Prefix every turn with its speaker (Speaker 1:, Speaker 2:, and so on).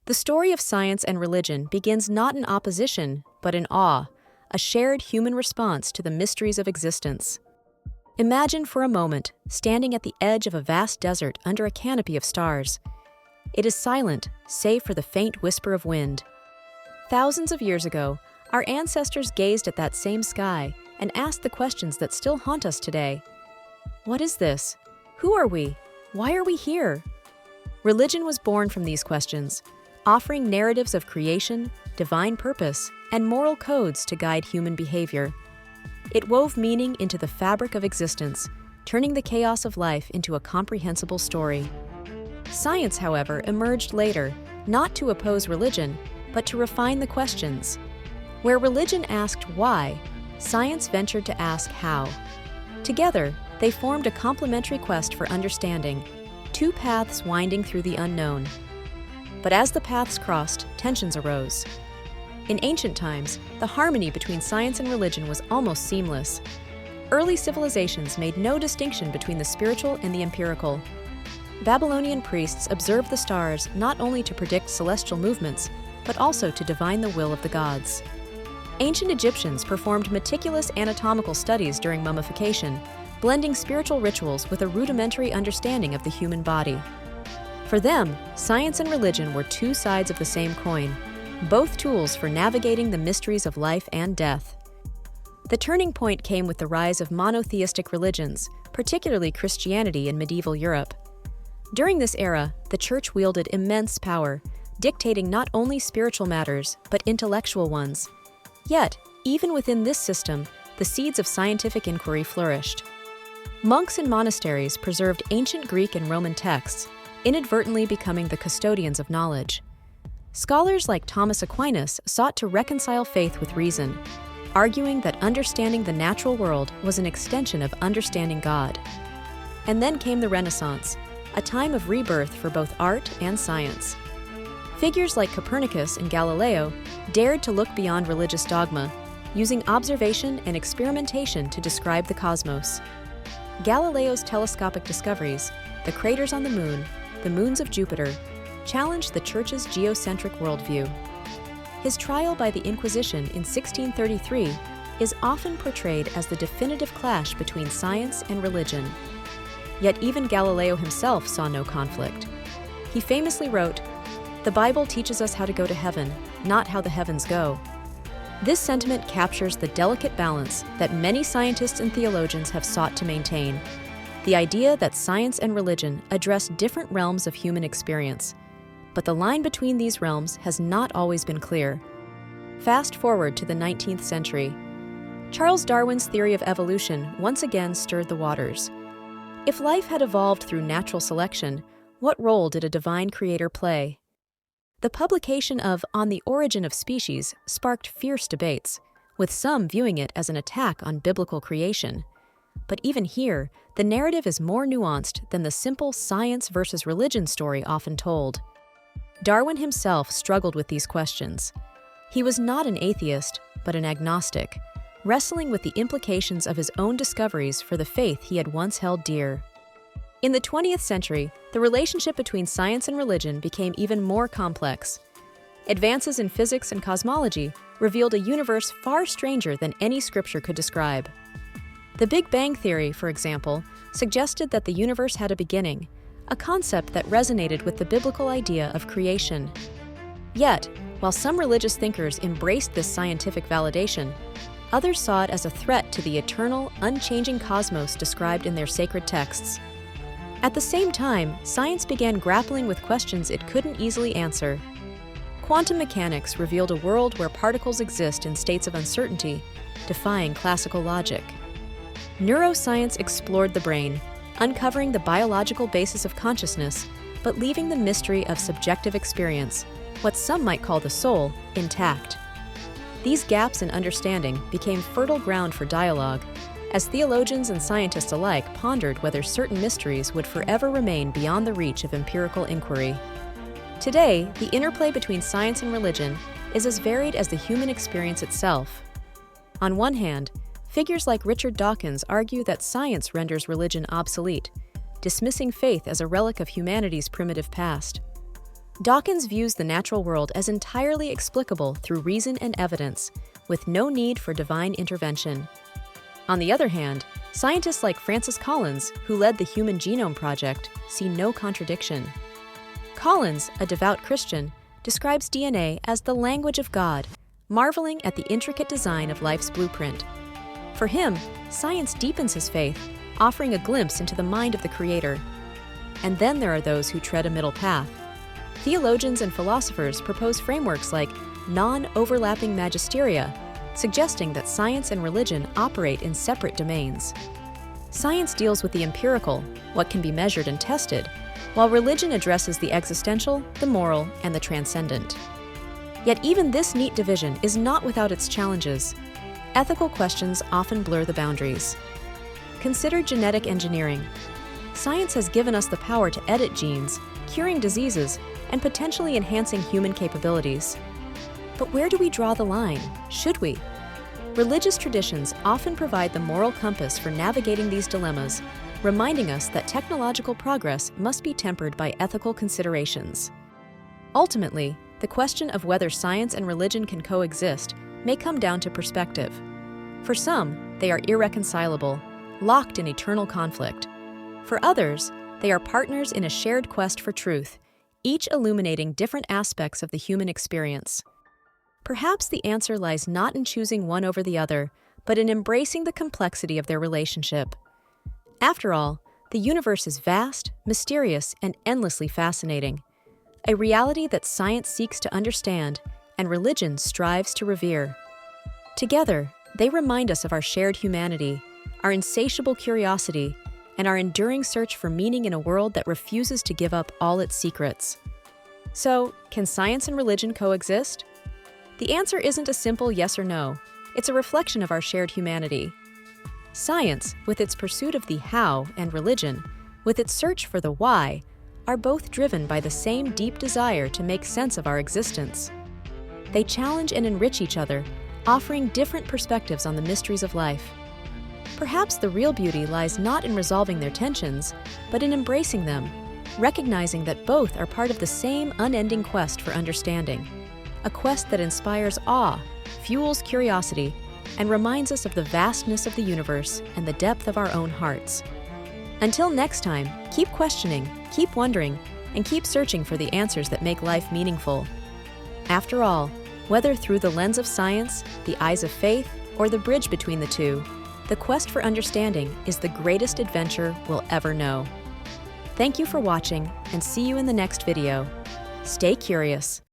Speaker 1: The story of science and religion begins not in opposition, but in awe, a shared human response to the mysteries of existence. Imagine for a moment standing at the edge of a vast desert under a canopy of stars. It is silent, save for the faint whisper of wind. Thousands of years ago, our ancestors gazed at that same sky and asked the questions that still haunt us today. What is this? Who are we? Why are we here? Religion was born from these questions, offering narratives of creation, divine purpose, and moral codes to guide human behavior. It wove meaning into the fabric of existence, turning the chaos of life into a comprehensible story. Science, however, emerged later, not to oppose religion, but to refine the questions. Where religion asked why, science ventured to ask how. Together, they formed a complementary quest for understanding, two paths winding through the unknown. But as the paths crossed, tensions arose. In ancient times, the harmony between science and religion was almost seamless. Early civilizations made no distinction between the spiritual and the empirical. Babylonian priests observed the stars not only to predict celestial movements, but also to divine the will of the gods. Ancient Egyptians performed meticulous anatomical studies during mummification, blending spiritual rituals with a rudimentary understanding of the human body. For them, science and religion were two sides of the same coin, both tools for navigating the mysteries of life and death. The turning point came with the rise of monotheistic religions, particularly Christianity in medieval Europe. During this era, the Church wielded immense power, dictating not only spiritual matters, but intellectual ones. Yet, even within this system, the seeds of scientific inquiry flourished. Monks in monasteries preserved ancient Greek and Roman texts, inadvertently becoming the custodians of knowledge. Scholars like Thomas Aquinas sought to reconcile faith with reason, arguing that understanding the natural world was an extension of understanding God. And then came the Renaissance, a time of rebirth for both art and science. Figures like Copernicus and Galileo dared to look beyond religious dogma, using observation and experimentation to describe the cosmos. Galileo's telescopic discoveries, the craters on the moons of Jupiter, challenged the Church's geocentric worldview. His trial by the Inquisition in 1633 is often portrayed as the definitive clash between science and religion. Yet even Galileo himself saw no conflict. He famously wrote, "The Bible teaches us how to go to heaven, not how the heavens go." This sentiment captures the delicate balance that many scientists and theologians have sought to maintain, the idea that science and religion address different realms of human experience. But the line between these realms has not always been clear. Fast forward to the 19th century. Charles Darwin's theory of evolution once again stirred the waters. If life had evolved through natural selection, what role did a divine creator play? The publication of On the Origin of Species sparked fierce debates, with some viewing it as an attack on biblical creation. But even here, the narrative is more nuanced than the simple science versus religion story often told. Darwin himself struggled with these questions. He was not an atheist, but an agnostic, wrestling with the implications of his own discoveries for the faith he had once held dear. In the 20th century, the relationship between science and religion became even more complex. Advances in physics and cosmology revealed a universe far stranger than any scripture could describe. The Big Bang Theory, for example, suggested that the universe had a beginning, a concept that resonated with the biblical idea of creation. Yet, while some religious thinkers embraced this scientific validation, others saw it as a threat to the eternal, unchanging cosmos described in their sacred texts. At the same time, science began grappling with questions it couldn't easily answer. Quantum mechanics revealed a world where particles exist in states of uncertainty, defying classical logic. Neuroscience explored the brain, uncovering the biological basis of consciousness, but leaving the mystery of subjective experience, what some might call the soul, intact. These gaps in understanding became fertile ground for dialogue, as theologians and scientists alike pondered whether certain mysteries would forever remain beyond the reach of empirical inquiry. Today, the interplay between science and religion is as varied as the human experience itself. On one hand, figures like Richard Dawkins argue that science renders religion obsolete, dismissing faith as a relic of humanity's primitive past. Dawkins views the natural world as entirely explicable through reason and evidence, with no need for divine intervention. On the other hand, scientists like Francis Collins, who led the Human Genome Project, see no contradiction. Collins, a devout Christian, describes DNA as the language of God, marveling at the intricate design of life's blueprint. For him, science deepens his faith, offering a glimpse into the mind of the Creator. And then there are those who tread a middle path. Theologians and philosophers propose frameworks like non-overlapping magisteria, suggesting that science and religion operate in separate domains. Science deals with the empirical, what can be measured and tested, while religion addresses the existential, the moral, and the transcendent. Yet even this neat division is not without its challenges. Ethical questions often blur the boundaries. Consider genetic engineering. Science has given us the power to edit genes, curing diseases, and potentially enhancing human capabilities. But where do we draw the line? Should we? Religious traditions often provide the moral compass for navigating these dilemmas, reminding us that technological progress must be tempered by ethical considerations. Ultimately, the question of whether science and religion can coexist may come down to perspective. For some, they are irreconcilable, locked in eternal conflict. For others, they are partners in a shared quest for truth, each illuminating different aspects of the human experience. Perhaps the answer lies not in choosing one over the other, but in embracing the complexity of their relationship. After all, the universe is vast, mysterious, and endlessly fascinating, a reality that science seeks to understand and religion strives to revere. Together, they remind us of our shared humanity, our insatiable curiosity, and our enduring search for meaning in a world that refuses to give up all its secrets. So, can science and religion coexist? The answer isn't a simple yes or no. It's a reflection of our shared humanity. Science, with its pursuit of the how, and religion, with its search for the why, are both driven by the same deep desire to make sense of our existence. They challenge and enrich each other, offering different perspectives on the mysteries of life. Perhaps the real beauty lies not in resolving their tensions, but in embracing them, recognizing that both are part of the same unending quest for understanding, a quest that inspires awe, fuels curiosity, and reminds us of the vastness of the universe and the depth of our own hearts. Until next time, keep questioning, keep wondering, and keep searching for the answers that make life meaningful. After all, whether through the lens of science, the eyes of faith, or the bridge between the two, the quest for understanding is the greatest adventure we'll ever know. Thank you for watching, and see you in the next video. Stay curious.